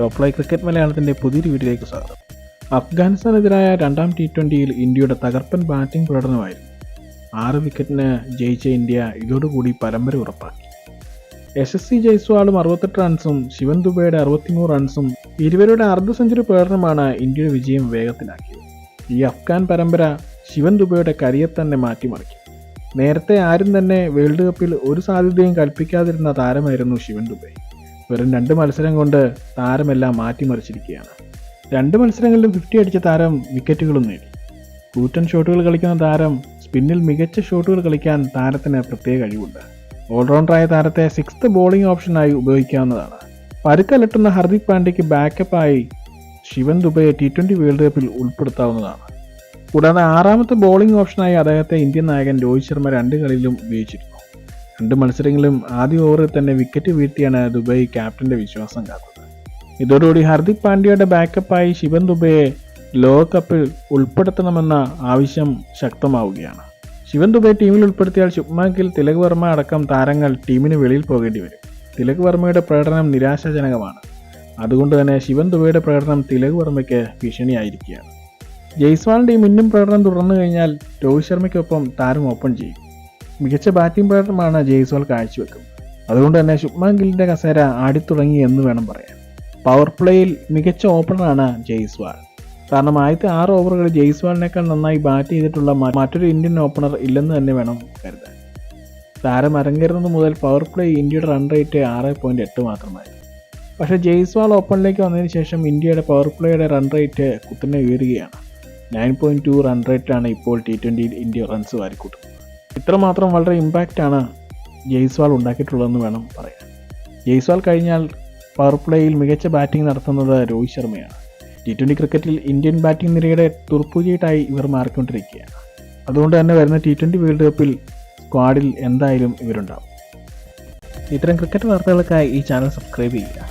Top fly cricket മലയാളത്തിൻ്റെ പുതിയൊരു വീഡിയോയിലേക്ക് സ്വാഗതം. അഫ്ഗാനിസ്ഥാനെതിരായ രണ്ടാം T20യിൽ ഇന്ത്യയുടെ തകർപ്പൻ ബാറ്റിംഗ് പ്രകടനമായിരുന്നു. 6 വിക്കറ്റിന് ജയിച്ച ഇന്ത്യ ഇതോടുകൂടി പരമ്പര ഉറപ്പാക്കി. യശസ്വി ജയ്സ്വാളും 68 റൺസും ശിവൻ ദുബെയുടെ 63 റൺസും ഇരുവരുടെ അർദ്ധ സെഞ്ചുറി പ്രകടനമാണ് ഇന്ത്യയുടെ വിജയം വേഗത്തിലാക്കിയത്. ഈ അഫ്ഗാൻ പരമ്പര ശിവൻ ദുബെയുടെ കരിയർ തന്നെ മാറ്റിമറിക്കും. നേരത്തെ ആരും തന്നെ വേൾഡ് കപ്പിൽ ഒരു സാധ്യതയും കൽപ്പിക്കാതിരുന്ന താരമായിരുന്നു ശിവൻ ദുബെ. വെറും 2 മത്സരം കൊണ്ട് താരമെല്ലാം മാറ്റിമറിച്ചിരിക്കുകയാണ്. 2 മത്സരങ്ങളിലും 50 അടിച്ച താരം വിക്കറ്റുകളും നേടി. കൂറ്റൻ ഷോട്ടുകൾ കളിക്കുന്ന താരം സ്പിന്നിൽ മികച്ച ഷോട്ടുകൾ കളിക്കാൻ താരത്തിന് പ്രത്യേക കഴിവുണ്ട്. ഓൾറൗണ്ടറായ താരത്തെ 6th ബോളിംഗ് ഓപ്ഷനായി ഉപയോഗിക്കാവുന്നതാണ്. പരുക്കലട്ടുന്ന ഹർദിക് പാണ്ഡ്യയ്ക്ക് ബാക്കപ്പായി ശിവൻ ദുബെയെ T20 വേൾഡ് കപ്പിൽ ഉൾപ്പെടുത്താവുന്നതാണ്. കൂടാതെ 6ാമത്തെ ബോളിംഗ് ഓപ്ഷനായി അദ്ദേഹത്തെ ഇന്ത്യൻ നായകൻ രോഹിത് ശർമ്മ 2 കളിയിലും ഉപയോഗിച്ചിരുന്നു. 2 മത്സരങ്ങളിലും ആദ്യ ഓവറിൽ തന്നെ വിക്കറ്റ് വീഴ്ത്തിയാണ് ദുബെ ക്യാപ്റ്റന്റെ വിശ്വാസം കാത്തത്. ഇതോടുകൂടി ഹർദിക് പാണ്ഡ്യയുടെ ബാക്കപ്പായി ശിവൻ ദുബെയെ ലോകകപ്പിൽ ഉൾപ്പെടുത്തണമെന്ന ആവശ്യം ശക്തമാവുകയാണ്. ശിവൻ ദുബെ ടീമിൽ ഉൾപ്പെടുത്തിയാൽ ശുഭ്മാൻ ഗിൽ, തിലക് വർമ്മ അടക്കം താരങ്ങൾ ടീമിന് വെളിയിൽ പോകേണ്ടി വരും. തിലക് വർമ്മയുടെ പ്രകടനം നിരാശാജനകമാണ്. അതുകൊണ്ട് തന്നെ ശിവൻ ദുബെയുടെ പ്രകടനം തിലക് വർമ്മയ്ക്ക് ഭീഷണിയായിരിക്കുകയാണ്. ജയ്സ്വാളിന്റെ മിന്നും പ്രകടനം തുടർന്നു കഴിഞ്ഞാൽ രോഹിത് ശർമ്മയ്ക്കൊപ്പം താരം ഓപ്പൺ ചെയ്യും. മികച്ച ബാറ്റിംഗ് പ്രകടനമാണ് ജയ്സ്വാൾ കാഴ്ചവെക്കുന്നത്. അതുകൊണ്ട് തന്നെ ശുഭ്മാൻ ഗില്ലിന്റെ കസേര ആടിത്തുടങ്ങി എന്ന് വേണം പറയാൻ. പവർ പ്ലേയിൽ മികച്ച ഓപ്പണറാണ് ജയ്സ്വാൾ. കാരണം ആദ്യത്തെ 6 ഓവറുകളിൽ ജയ്സ്വാളിനേക്കാൾ നന്നായി ബാറ്റ് ചെയ്തിട്ടുള്ള മറ്റൊരു ഇന്ത്യൻ ഓപ്പണർ ഇല്ലെന്ന് തന്നെ വേണം കരുതാൻ. താരം അരങ്ങേറുന്നത് മുതൽ പവർ പ്ലേ ഇന്ത്യയുടെ റൺ റേറ്റ് 6.8 മാത്രമായിരുന്നു. പക്ഷേ ജയ്സ്വാൾ ഓപ്പണിലേക്ക് വന്നതിന് ശേഷം ഇന്ത്യയുടെ പവർ പ്ലേയുടെ റൺ റേറ്റ് കുത്തനെ ഉയരുകയാണ്. 9.2 റൺ റേറ്റാണ് ഇപ്പോൾ T20യിൽ ഇന്ത്യ റൺസ് വാരിക്കൂട്ടുന്നത്. ഇത്രമാത്രം വളരെ ഇമ്പാക്റ്റാണ് ജയ്സ്വാൾ ഉണ്ടാക്കിയിട്ടുള്ളതെന്ന് വേണം പറയാൻ. ജയ്സ്വാൾ കഴിഞ്ഞാൽ പവർ പ്ലേയിൽ മികച്ച ബാറ്റിംഗ് നടത്തുന്നത് രോഹിത് ശർമ്മയാണ്. T20 ക്രിക്കറ്റിൽ ഇന്ത്യൻ ബാറ്റിംഗ് നിരയുടെ തുർപ്പുചീട്ടായി ഇവർ മാറിക്കൊണ്ടിരിക്കുകയാണ്. അതുകൊണ്ട് തന്നെ വരുന്ന T20 വേൾഡ് കപ്പിൽ സ്ക്വാഡിൽ എന്തായാലും ഇവരുണ്ടാവും. ഇത്തരം ക്രിക്കറ്റ് വാർത്തകൾക്കായി ഈ ചാനൽ സബ്സ്ക്രൈബ് ചെയ്യുക.